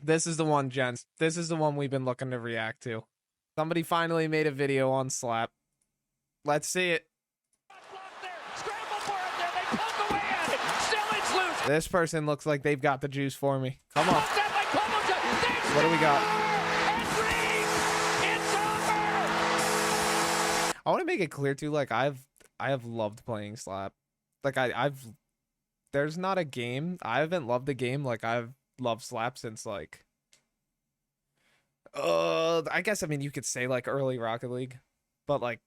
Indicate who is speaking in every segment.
Speaker 1: This is the one, gents. This is the one we've been looking to react to. Somebody finally made a video on Slap. Let's see it. This person looks like they've got the juice for me. Come on. What do we got? I want to make it clear too, like I have loved playing Slap. Like there's not a game. I haven't loved a game like I've loved Slap since like I guess, I mean, you could say like early Rocket League, but like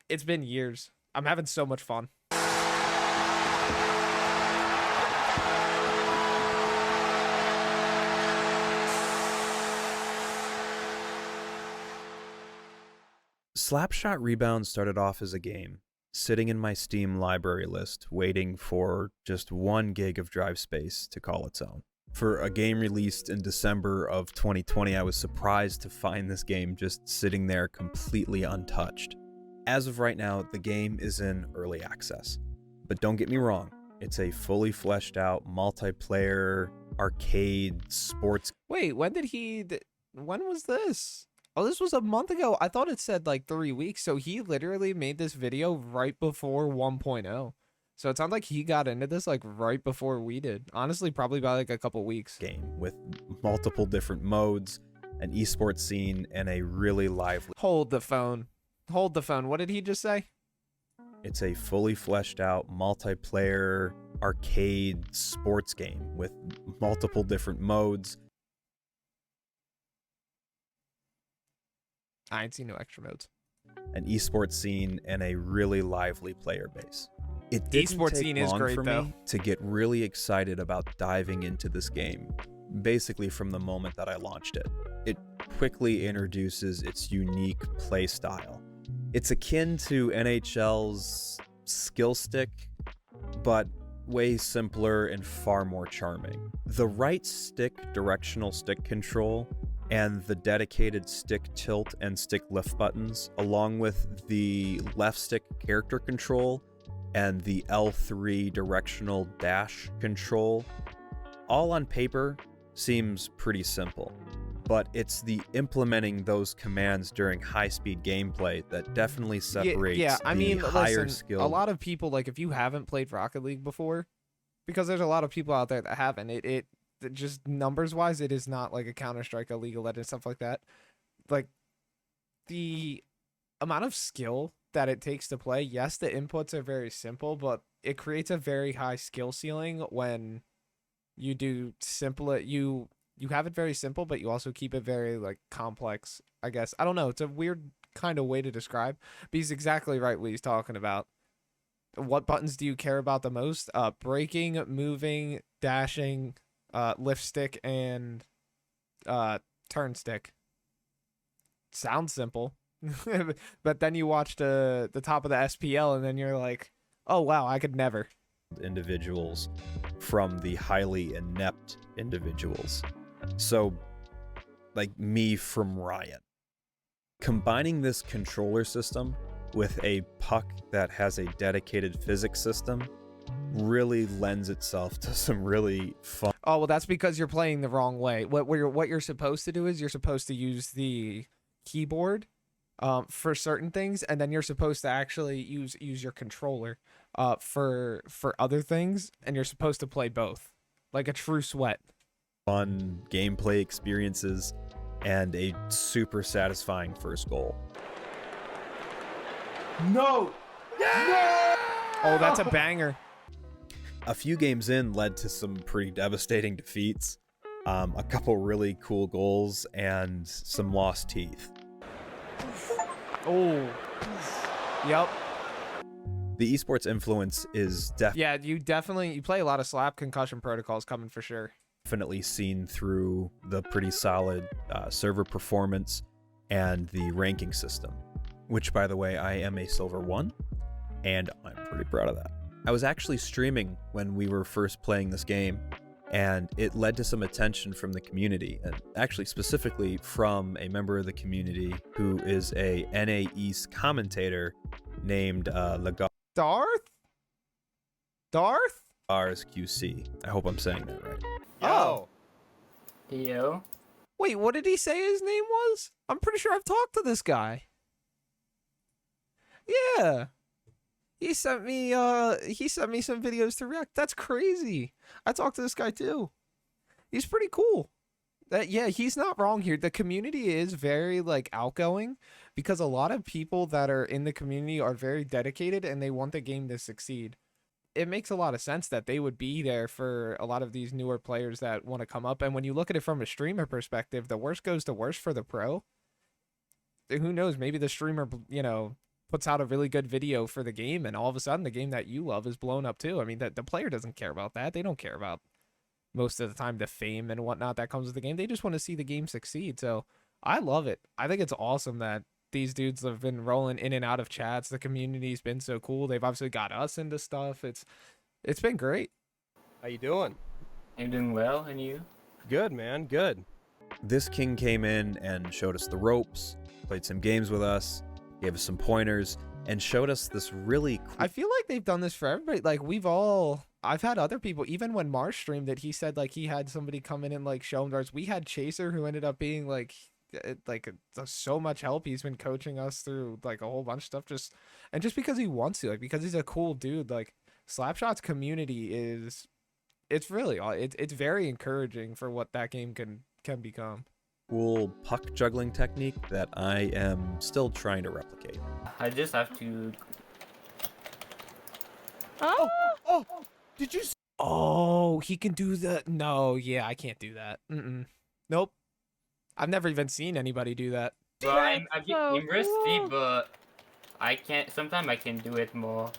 Speaker 1: it's been years. I'm having so much fun.
Speaker 2: Slapshot Rebound started off as a game, sitting in my Steam library list, waiting for just 1 gig of drive space to call its own. For a game released in December of 2020, I was surprised to find this game just sitting there completely untouched. As of right now, the game is in early access. But don't get me wrong, it's a fully fleshed out multiplayer arcade sports.
Speaker 1: Wait, when was this? Oh, this was a month ago. I thought it said like 3 weeks. So he literally made this video right before 1.0. So it sounds like he got into this like right before we did. Honestly, probably by like a couple weeks.
Speaker 2: Game with multiple different modes, an esports scene, and a really lively...
Speaker 1: Hold the phone. Hold the phone. What did he just say?
Speaker 2: It's a fully fleshed out multiplayer arcade sports game with multiple different modes.
Speaker 1: I ain't seen no extra modes.
Speaker 2: An esports scene and a really lively player base. It didn't
Speaker 1: Esports
Speaker 2: take
Speaker 1: scene is
Speaker 2: long
Speaker 1: great,
Speaker 2: for
Speaker 1: though.
Speaker 2: me to get really excited about diving into this game, basically from the moment that I launched it. It quickly introduces its unique play style. It's akin to NHL's skill stick, but way simpler and far more charming. The right stick directional stick control and the dedicated stick tilt and stick lift buttons, along with the left stick character control and the L3 directional dash control, all on paper seems pretty simple, but it's the implementing those commands during high-speed gameplay that definitely separates
Speaker 1: I mean,
Speaker 2: higher
Speaker 1: listen,
Speaker 2: skill.
Speaker 1: a lot of people, like if you haven't played Rocket League before, because there's a lot of people out there that haven't, it just numbers wise, it is not like a Counter-Strike, a League of Legends, stuff like that. Like the amount of skill that it takes to play, yes, the inputs are very simple, but it creates a very high skill ceiling when you do simple it. You have it very simple, but you also keep it very like complex, I guess. I don't know. It's a weird kind of way to describe, but he's exactly right what he's talking about. What buttons do you care about the most? Braking, moving, dashing, lift stick, and turn stick. Sounds simple. But then you watch the top of the SPL and then you're like, oh wow, I could never.
Speaker 2: Individuals from the highly inept individuals. So, like me from Riot. Combining this controller system with a puck that has a dedicated physics system really lends itself to some really fun...
Speaker 1: Oh, well, that's because you're playing the wrong way. What you're supposed to do is you're supposed to use the keyboard for certain things, and then you're supposed to actually use your controller for other things, and you're supposed to play both like a true sweat.
Speaker 2: Fun gameplay experiences and a super satisfying first goal.
Speaker 3: No!
Speaker 1: Yeah! Oh, that's a banger.
Speaker 2: A few games in led to some pretty devastating defeats, a couple really cool goals, and some lost teeth.
Speaker 1: Oh, yep.
Speaker 2: The esports influence is
Speaker 1: you play a lot of Slap. Concussion Protocol's coming for sure.
Speaker 2: Definitely seen through the pretty solid server performance and the ranking system, which, by the way, I am a silver 1, and I'm pretty proud of that. I was actually streaming when we were first playing this game, and it led to some attention from the community, and actually specifically from a member of the community who is a NA East commentator named
Speaker 1: Darth
Speaker 2: RSQC. I hope I'm saying that right.
Speaker 1: Oh.
Speaker 4: Yo.
Speaker 1: Wait, what did he say his name was? I'm pretty sure I've talked to this guy. Yeah. He sent me some videos to react. That's crazy. I talked to this guy too. He's pretty cool. Yeah, he's not wrong here. The community is very like outgoing because a lot of people that are in the community are very dedicated and they want the game to succeed. It makes a lot of sense that they would be there for a lot of these newer players that want to come up. And when you look at it from a streamer perspective, the worst goes to worst for the pro. Who knows? Maybe the streamer, puts out a really good video for the game, and all of a sudden the game that you love is blown up too. I mean, the player doesn't care about that. They don't care about most of the time the fame and whatnot that comes with the game. They just want to see the game succeed. So I love it. I think it's awesome that these dudes have been rolling in and out of chats. The community's been so cool. They've obviously got us into stuff. It's been great.
Speaker 3: How you doing?
Speaker 4: I'm doing well, and you?
Speaker 3: Good, man. Good.
Speaker 2: This king came in and showed us the ropes, played some games with us, gave us some pointers, and showed us this really cool...
Speaker 1: I feel like they've done this for everybody. Like, I've had other people, even when Marsh streamed it, he said, like, he had somebody come in and, like, show him darts. We had Chaser, who ended up being, like so much help. He's been coaching us through, like, a whole bunch of stuff. Just because he wants to, like, because he's a cool dude. Like, Slapshot's community it's very encouraging for what that game can become.
Speaker 2: Cool puck juggling technique that I am still trying to replicate.
Speaker 4: I just have to...
Speaker 3: Oh, did you...
Speaker 1: Oh, he can do the... No, yeah, I can't do that. Nope. I've never even seen anybody do that.
Speaker 4: Well, I'm rusty, but I can't... Sometimes I can do it more.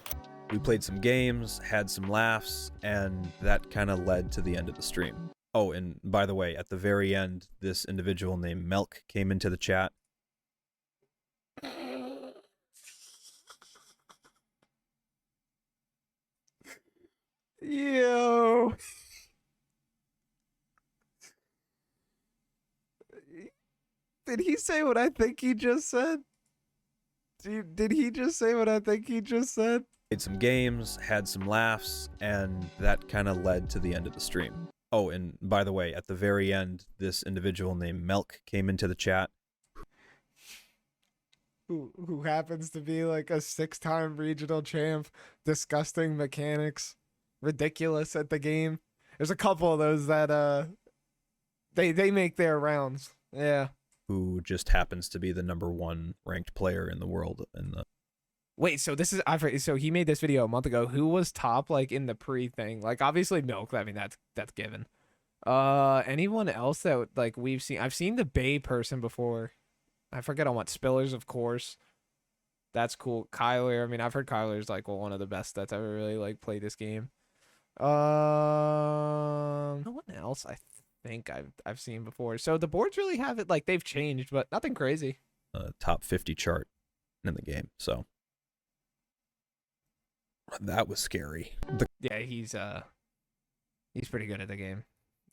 Speaker 2: We played some games, had some laughs, and that kind of led to the end of the stream. Oh, and by the way, at the very end, this individual named Milk came into the chat.
Speaker 1: Yo. Did he say what I think he just said? Did he just say what I think he just said?
Speaker 2: Played some games, had some laughs, and that kind of led to the end of the stream. Oh, and by the way, at the very end, this individual named Milk came into the chat.
Speaker 1: Who happens to be like a 6-time regional champ, disgusting mechanics, ridiculous at the game. There's a couple of those that they make their rounds. Yeah.
Speaker 2: Who just happens to be the #1 ranked player in the world in the...
Speaker 1: Wait, so so he made this video a month ago. Who was top like in the pre thing? Like obviously Milk. I mean that's given. Anyone else that like we've seen? I've seen the Bay person before. I forget on what. Spillers, of course. That's cool. Kyler. I mean, I've heard Kyler's like one of the best that's ever really like played this game. No one else I think I've seen before. So the boards really have it like they've changed, but nothing crazy.
Speaker 2: Top 50 chart in the game. So that was scary.
Speaker 1: Yeah, he's pretty good at the game.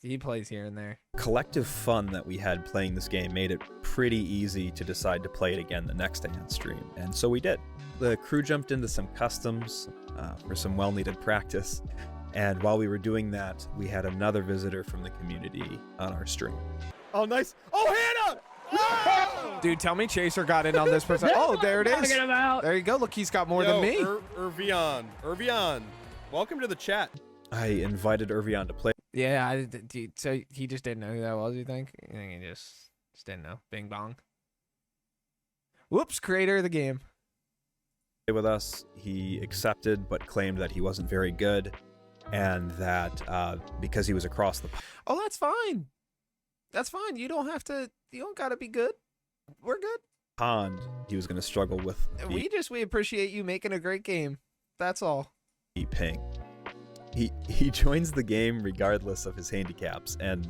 Speaker 1: He plays here and there.
Speaker 2: Collective fun that we had playing this game made it pretty easy to decide to play it again the next day on stream, and so we did. The crew jumped into some customs for some well-needed practice, and while we were doing that, we had another visitor from the community on our stream.
Speaker 3: Oh, nice. Oh, Hannah! Oh!
Speaker 1: Dude, tell me Chaser got in on this person. Oh, there it is. There you go. Look, he's got more than me.
Speaker 3: Irvion, welcome to the chat.
Speaker 2: I invited Irvion to play.
Speaker 1: Yeah, so he just didn't know who that was, you think? You think he just didn't know? Bing bong. Whoops, creator of the game.
Speaker 2: With us. He accepted, but claimed that he wasn't very good, and that because he was across the...
Speaker 1: Oh, that's fine. That's fine. You don't gotta be good. We're good.
Speaker 2: Pond, he was going to struggle with
Speaker 1: we appreciate you making a great game. That's all.
Speaker 2: Ping. He joins the game regardless of his handicaps, and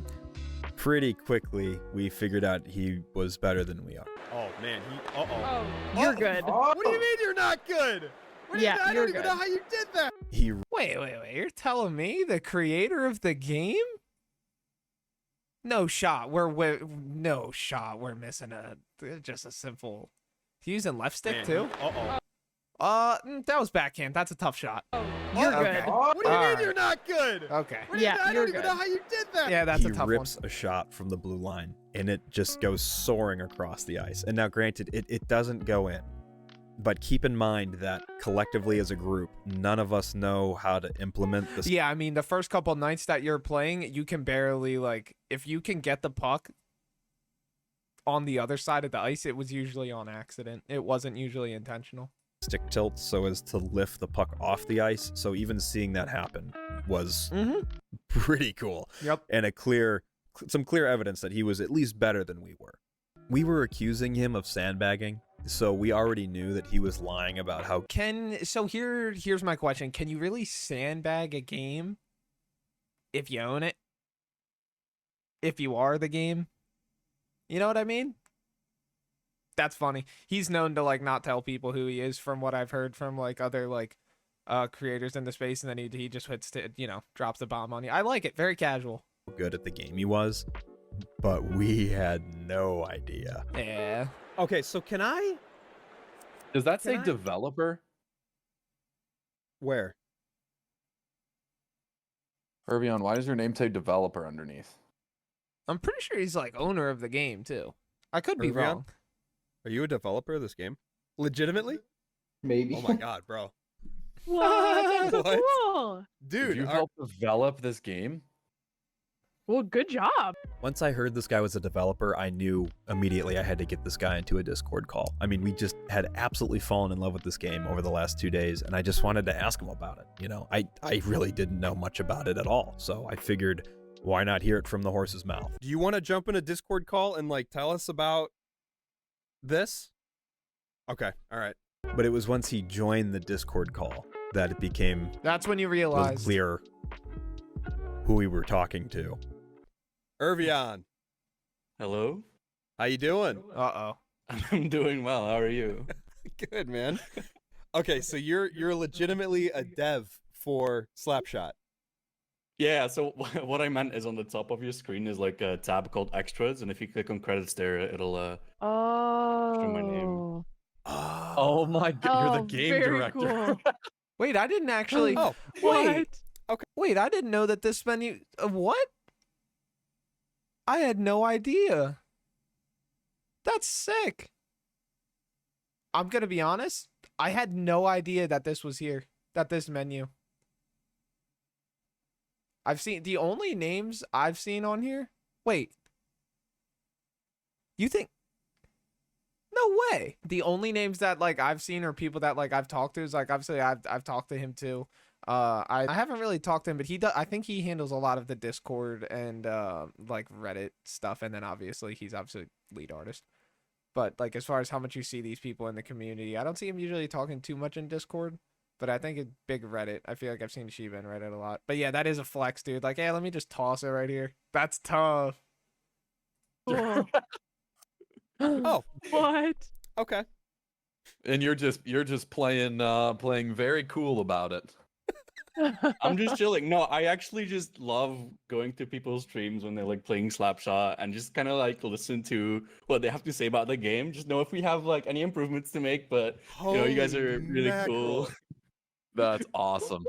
Speaker 2: pretty quickly we figured out he was better than we are.
Speaker 3: Oh man,
Speaker 5: Oh, you're good.
Speaker 3: What do you mean you're not good? I don't even know how you did that.
Speaker 1: Wait. You're telling me the creator of the game? No shot. We're missing just a simple. He's using left stick too. that was backhand. That's a tough shot.
Speaker 5: You're
Speaker 1: Okay.
Speaker 5: good.
Speaker 3: What do you mean
Speaker 1: Alright.
Speaker 3: you're not good?
Speaker 1: Okay.
Speaker 3: What do you
Speaker 5: Yeah,
Speaker 3: mean? I
Speaker 5: you're
Speaker 3: don't even
Speaker 5: good.
Speaker 3: know how you did that.
Speaker 1: Yeah, that's
Speaker 2: he
Speaker 1: a tough
Speaker 2: rips
Speaker 1: one.
Speaker 2: a shot from the blue line, and it just goes soaring across the ice. And now, granted, it doesn't go in. But keep in mind that collectively as a group, none of us know how to implement this.
Speaker 1: Yeah, I mean, the first couple nights that you're playing, you can barely, like, if you can get the puck on the other side of the ice, it was usually on accident. It wasn't usually intentional.
Speaker 2: Stick tilt so as to lift the puck off the ice. So even seeing that happen was pretty cool.
Speaker 1: Yep.
Speaker 2: And some clear evidence that he was at least better than we were. We were accusing him of sandbagging, so we already knew that he was lying about how.
Speaker 1: Here's my question. Can you really sandbag a game if you own it? If you are the game? You know what I mean? That's funny. He's known to like not tell people who he is, from what I've heard from like other like creators in the space, and then he just hits to, drops the bomb on you. I like it. Very casual.
Speaker 2: Good at the game he was, but we had no idea.
Speaker 1: Yeah.
Speaker 2: Okay, so can I?
Speaker 6: Does that say
Speaker 2: Can I-
Speaker 6: developer?
Speaker 2: Where?
Speaker 6: Herbion, why does your name say developer underneath?
Speaker 1: I'm pretty sure he's like owner of the game too. I could be
Speaker 2: Irvion?
Speaker 1: wrong.
Speaker 2: Are you a developer of this game? Legitimately?
Speaker 3: Maybe.
Speaker 2: Oh my god, bro.
Speaker 5: What? That's
Speaker 2: What?
Speaker 5: cool.
Speaker 6: Did
Speaker 2: Dude,
Speaker 6: you help develop this game?
Speaker 5: Well, good job.
Speaker 2: once I heard this guy was a developer, I knew immediately I had to get this guy into a Discord call. I mean, we just had absolutely fallen in love with this game over the last 2 days, and I just wanted to ask him about it. You know, I really didn't know much about it at all, so I figured, why not hear it from the horse's mouth?
Speaker 3: Do you want to jump in a Discord call and like tell us about this? Okay, all right.
Speaker 2: But it was once he joined the Discord call that it became
Speaker 1: That's when you
Speaker 2: a little
Speaker 1: realize.
Speaker 2: clear who we were talking to.
Speaker 3: Irvion,
Speaker 7: Hello?
Speaker 3: how you doing?
Speaker 1: Uh-oh.
Speaker 7: I'm doing well. How are you?
Speaker 3: Good, man. Okay, so you're legitimately a dev for Slapshot.
Speaker 7: Yeah, so what I meant is on the top of your screen is like a tab called Extras, and if you click on credits there, it'll my name.
Speaker 5: Oh.
Speaker 6: Oh my god, you're the game
Speaker 5: very
Speaker 6: director.
Speaker 5: Cool.
Speaker 1: Wait, I didn't actually.
Speaker 3: Oh,
Speaker 1: Wait.
Speaker 5: What?
Speaker 1: Wait, I didn't know that this menu. What? I had no idea. That's sick. I'm gonna be honest. I had no idea that this was here. That this menu. I've seen the only names I've seen on here. Wait. You think? No way. The only names that like I've seen are people that like I've talked to. Is like obviously I've talked to him too. I haven't really talked to him, but he does. I think he handles a lot of the Discord and like Reddit stuff, and then obviously he's obviously lead artist. But like as far as how much you see these people in the community, I don't see him usually talking too much in Discord. But I think it's big Reddit. I feel like I've seen Shiba in Reddit a lot. But yeah, that is a flex, dude. Like, hey, let me just toss it right here. That's tough.
Speaker 5: Cool.
Speaker 3: Oh.
Speaker 5: What?
Speaker 3: okay.
Speaker 6: And you're just playing very cool about it.
Speaker 7: I'm just chilling. No, I actually just love going to people's streams when they're like playing Slapshot and just kind of like listen to what they have to say about the game. Just know if we have like any improvements to make. But you know, you guys are really cool.
Speaker 6: That's awesome.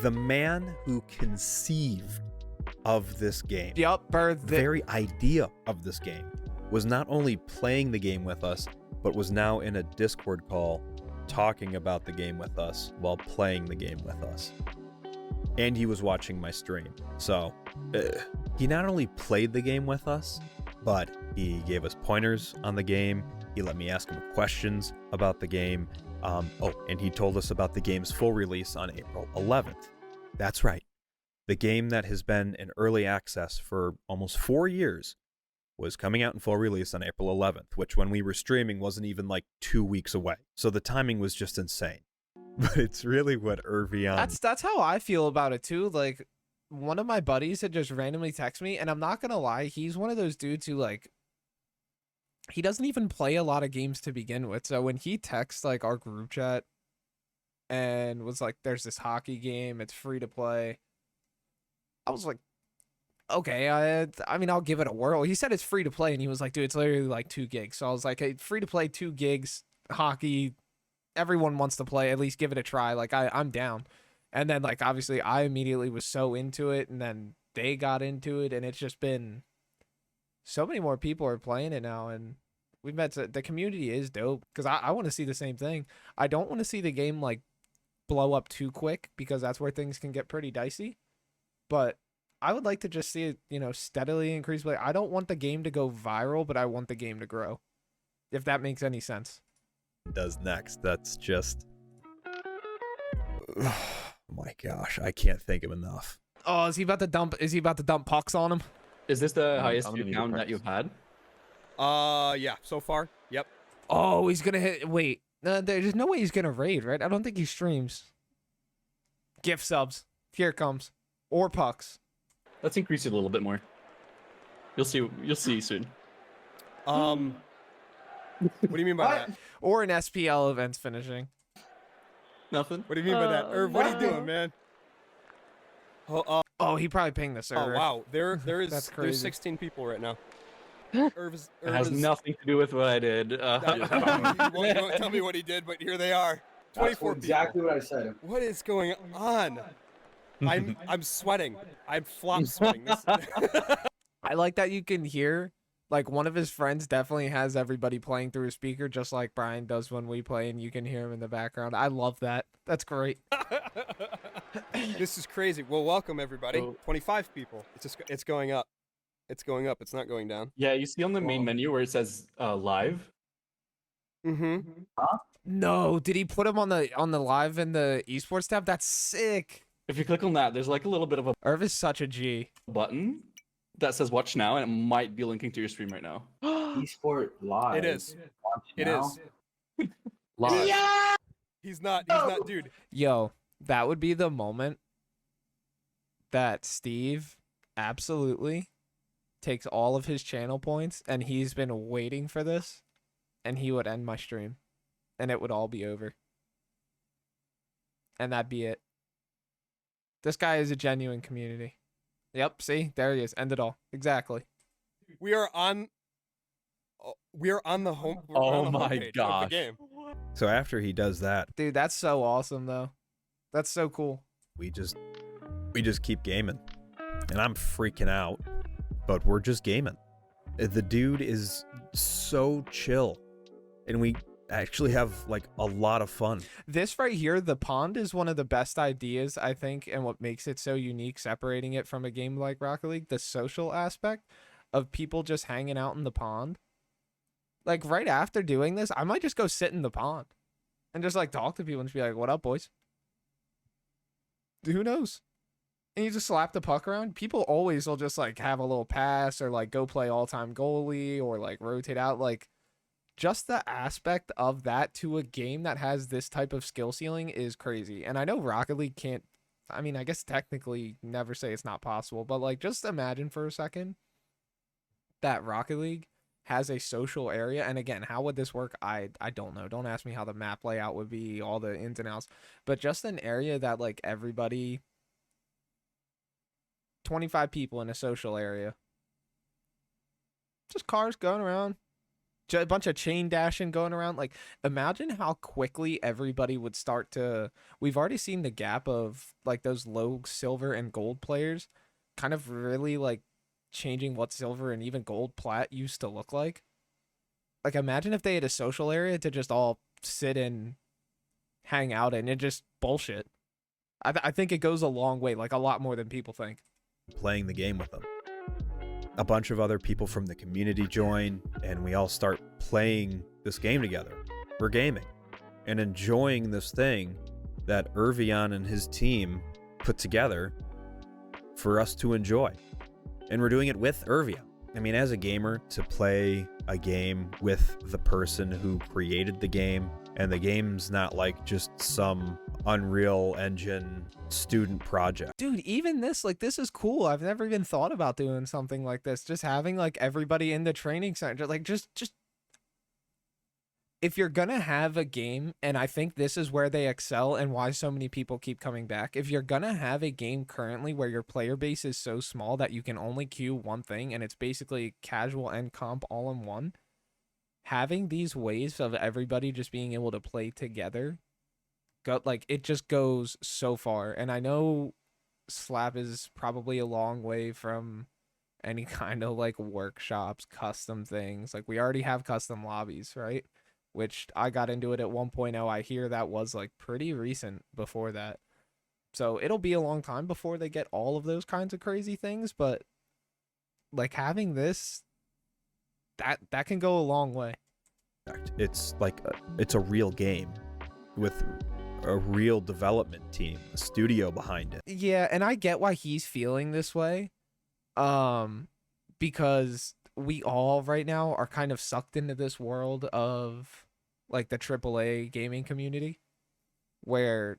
Speaker 2: the man who conceived of this game.
Speaker 1: Yup,
Speaker 2: The very idea of this game was not only playing the game with us, but was now in a Discord call talking about the game with us while playing the game with us. And he was watching my stream. So he not only played the game with us, but he gave us pointers on the game. He let me ask him questions about the game. And he told us about the game's full release on April 11th. That's right. The game that has been in early access for almost 4 years was coming out in full release on April 11th, which when we were streaming wasn't even like 2 weeks away. So the timing was just insane. But it's really what Irvion...
Speaker 1: That's how I feel about it too. Like, one of my buddies had just randomly texted me, and I'm not gonna lie, he's one of those dudes who like, he doesn't even play a lot of games to begin with. So when he texts like our group chat and was like, there's this hockey game, it's free to play, I was like, okay, I mean, I'll give it a whirl. He said it's free to play, and he was like, dude, it's literally like 2 gigs. So I was like, hey, free to play, 2 gigs, hockey, everyone wants to play, at least give it a try. Like I'm down. And then like obviously I immediately was so into it, and then they got into it, and it's just been so many more people are playing it now, and we've met the community is dope because I want to see the same thing. I don't want to see the game like blow up too quick because that's where things can get pretty dicey. But I would like to just see it, steadily increase. Like I don't want the game to go viral, but I want the game to grow. If that makes any sense.
Speaker 2: Does next. That's just oh my gosh, I can't think of enough.
Speaker 1: Oh, is he about to dump pucks on him?
Speaker 7: Is this the
Speaker 6: I'm
Speaker 7: highest
Speaker 6: gonna
Speaker 7: view
Speaker 6: need to
Speaker 7: count that
Speaker 6: practice.
Speaker 7: you've had?
Speaker 3: Yeah, so far. Yep.
Speaker 1: Oh, he's gonna hit. Wait, there's no way he's gonna raid, right? I don't think he streams. Gift subs. Here it comes. Or pucks.
Speaker 7: Let's increase it a little bit more. You'll see soon.
Speaker 3: What do you mean by that?
Speaker 1: Or an SPL events finishing.
Speaker 7: Nothing.
Speaker 3: What do you mean by that? Irv, what are you doing, man?
Speaker 1: Oh, he probably pinged the
Speaker 3: Oh
Speaker 1: server.
Speaker 3: wow, there is
Speaker 1: That's
Speaker 3: there's
Speaker 1: crazy.
Speaker 3: 16 people right now.
Speaker 7: It has nothing to do with what I did.
Speaker 3: You won't tell me what he did, but here they are. 24
Speaker 8: exactly
Speaker 3: people.
Speaker 8: what I said.
Speaker 3: What is going on? I'm sweating. I'm flop sweating.
Speaker 1: I like that you can hear, like, one of his friends definitely has everybody playing through a speaker, just like Brian does when we play, and you can hear him in the background. I love that. That's great.
Speaker 3: This is crazy. Well, welcome everybody.
Speaker 7: So-
Speaker 3: 25 people. It's going up. It's going up. It's not going down.
Speaker 7: Yeah, you see on the main menu where it says live.
Speaker 3: Mm-hmm.
Speaker 1: No, did he put him on the live in the esports tab? That's sick.
Speaker 7: If you click on that, there's like a little bit of a
Speaker 1: Irv is such a G.
Speaker 7: button that says watch now, and it might be linking to your stream right now.
Speaker 8: Esport live.
Speaker 3: It is.
Speaker 8: Watch
Speaker 3: It
Speaker 8: now.
Speaker 3: is.
Speaker 6: Live.
Speaker 3: He's not, dude.
Speaker 1: Yo, that would be the moment that Steve absolutely takes all of his channel points, and he's been waiting for this, and he would end my stream, and it would all be over. And that'd be it. This guy is a genuine community. Yep, see? There he is. End it all. Exactly.
Speaker 3: We are on the home. we're
Speaker 6: Oh
Speaker 3: on the
Speaker 6: my
Speaker 3: homepage of
Speaker 6: gosh.
Speaker 3: the game.
Speaker 2: So after he does that,
Speaker 1: Dude, that's so awesome, though. That's so cool.
Speaker 2: we just keep gaming. And I'm freaking out, but we're just gaming. The dude is so chill. And we actually have like a lot of fun.
Speaker 1: This right here, the pond, is one of the best ideas, I think, and what makes it so unique, separating it from a game like Rocket League, the social aspect of people just hanging out in the pond. Like, right after doing this, I might just go sit in the pond and just, like, talk to people and just be like, what up, boys? Who knows? And you just slap the puck around. People always will just, like, have a little pass or, like, go play all-time goalie or, like, rotate out. Like, just the aspect of that to a game that has this type of skill ceiling is crazy. And I know Rocket League can't, I mean, I guess technically never say it's not possible, but like just imagine for a second that Rocket League has a social area. And again, how would this work? I don't know. Don't ask me how the map layout would be, all the ins and outs, but just an area that like everybody, 25 people in a social area, just cars going around. A bunch of chain dashing going around. Like, imagine how quickly everybody would start to. We've already seen the gap of like those low silver and gold players kind of really like changing what silver and even gold plat used to look like. Like, imagine if they had a social area to just all sit and hang out in and just bullshit. I think it goes a long way, like a lot more than people think.
Speaker 2: Playing the game with them. A bunch of other people from the community join, and we all start playing this game together. We're gaming and enjoying this thing that Irvion and his team put together for us to enjoy. And we're doing it with Irvion. I mean, as a gamer, to play a game with the person who created the game, and the game's not like just some Unreal Engine student project.
Speaker 1: Dude, even this, like, this is cool. I've never even thought about doing something like this. Just having, like, everybody in the training center. Like, just if you're gonna have a game, and I think this is where they excel and why so many people keep coming back. If you're gonna have a game currently where your player base is so small that you can only queue one thing, and it's basically casual and comp all in one, having these ways of everybody just being able to play together, like it just goes so far. And I know Slap is probably a long way from any kind of like workshops, custom things. Like we already have custom lobbies, right? Which I got into it at 1.0. I hear that was like pretty recent before that. So it'll be a long time before they get all of those kinds of crazy things, but like having this, that can go a long way.
Speaker 2: It's like it's a real game with a real development team, a studio behind it.
Speaker 1: Yeah, and I get why he's feeling this way. Because we all right now are kind of sucked into this world of like the AAA gaming community where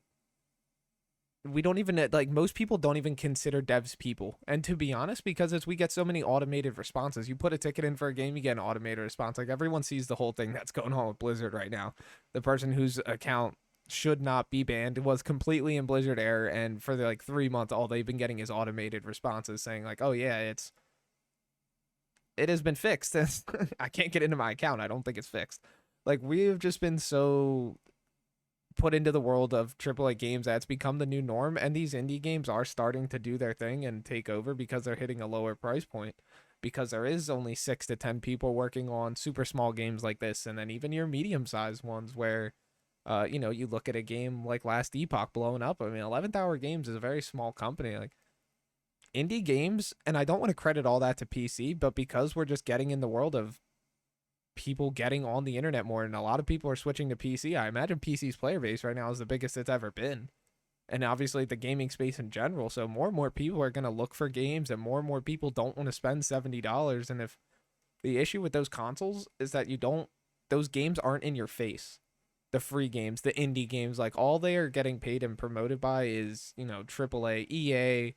Speaker 1: we don't even like most people don't even consider devs people. And to be honest, because as we get so many automated responses, you put a ticket in for a game, you get an automated response. Like everyone sees the whole thing that's going on with Blizzard right now. The person whose account should not be banned was completely in Blizzard error, and for the like 3 months all they've been getting is automated responses saying like, oh yeah, it has been fixed. I can't get into my account. I don't think it's fixed. Like we've just been so put into the world of AAA games that it's become the new norm, and these indie games are starting to do their thing and take over because they're hitting a lower price point, because there is only 6 to 10 people working on super small games like this, and then even your medium-sized ones where you know, you look at a game like Last Epoch blowing up. I mean, 11th Hour Games is a very small company. Like indie games, and I don't want to credit all that to PC, but because we're just getting in the world of people getting on the internet more, and a lot of people are switching to PC. I imagine PC's player base right now is the biggest it's ever been, and obviously the gaming space in general. So more and more people are going to look for games, and more people don't want to spend $70. And if the issue with those consoles is that those games aren't in your face. The free games, the indie games, like all they are getting paid and promoted by is, you know, AAA, EA,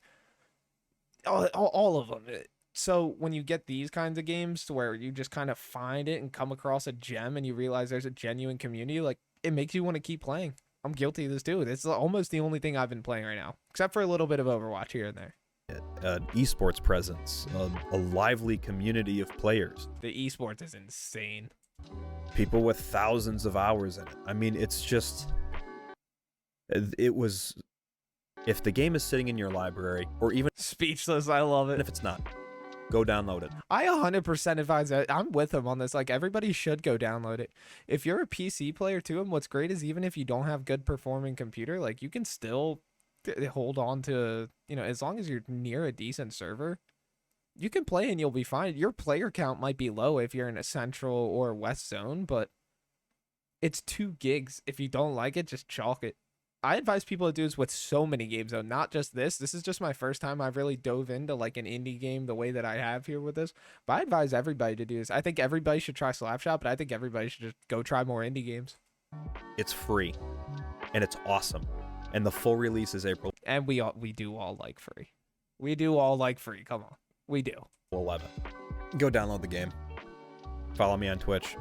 Speaker 1: all of them. So when you get these kinds of games to where you just kind of find it and come across a gem and you realize there's a genuine community, like it makes you want to keep playing. I'm guilty of this too. It's almost the only thing I've been playing right now, except for a little bit of Overwatch here and there.
Speaker 2: An esports presence, a lively community of players.
Speaker 1: The esports is insane.
Speaker 2: People with thousands of hours in it. I mean, it's just, it was, if the game is sitting in your library, or even
Speaker 1: Speechless, I love it.
Speaker 2: if it's not, go download it.
Speaker 1: I 100% advise that. I'm with him on this. Like, everybody should go download it. If you're a PC player too, and what's great is even if you don't have good performing computer, like you can still hold on to, you know, as long as you're near a decent server, you can play and you'll be fine. Your player count might be low if you're in a central or west zone, but it's 2 gigs. If you don't like it, just chalk it. I advise people to do this with so many games, though, not just this. This is just my first time I've really dove into like an indie game the way that I have here with this. But I advise everybody to do this. I think everybody should try Slapshot, but I think everybody should just go try more indie games.
Speaker 2: It's free, and it's awesome. And the full release is April
Speaker 1: And we do all like free. We do all like free. Come on. We do.
Speaker 2: 11th. Go download the game. Follow me on Twitch.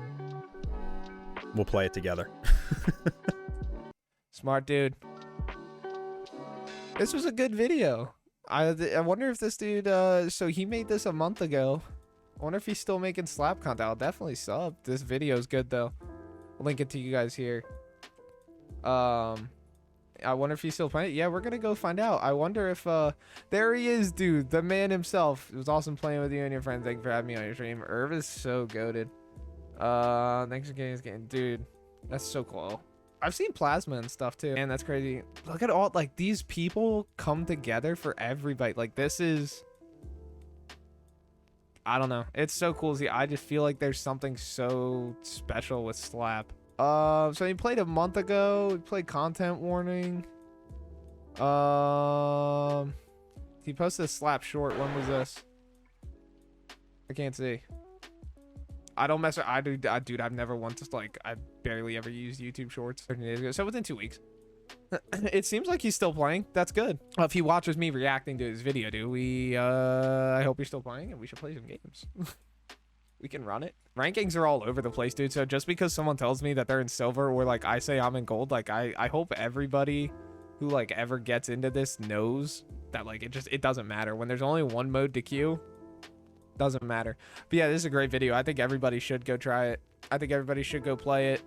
Speaker 2: We'll play it together.
Speaker 1: Smart dude. This was a good video. I wonder if this dude, so he made this a month ago. I wonder if he's still making slap content. I'll definitely sub. This video is good though. I'll link it to you guys here. I wonder if he's still playing it. Yeah, we're gonna go find out. I wonder if there he is, dude, the man himself. It was awesome playing with you and your friends. Thank you for having me on your stream. Irv is so goated. Thanks for getting, dude. That's so cool. I've seen plasma and stuff too, and that's crazy. Look at all, like, these people come together for everybody. Like, this is, I don't know, it's so cool. See, I just feel like there's something so special with Slap. So he played a month ago. He played Content Warning. He posted a Slap short. When was this? I can't see. I don't mess with, dude, I've never once, like, I barely ever used YouTube Shorts 13 days ago. So within 2 weeks. It seems like he's still playing. That's good. If he watches me reacting to his video, dude, I hope you're still playing, and we should play some games. We can run it. Rankings are all over the place, dude. So just because someone tells me that they're in silver, or like I say I'm in gold, like I hope everybody who like ever gets into this knows that like it doesn't matter. When there's only one mode to queue, doesn't matter. But yeah, this is a great video. I think everybody should go try it. I think everybody should go play it.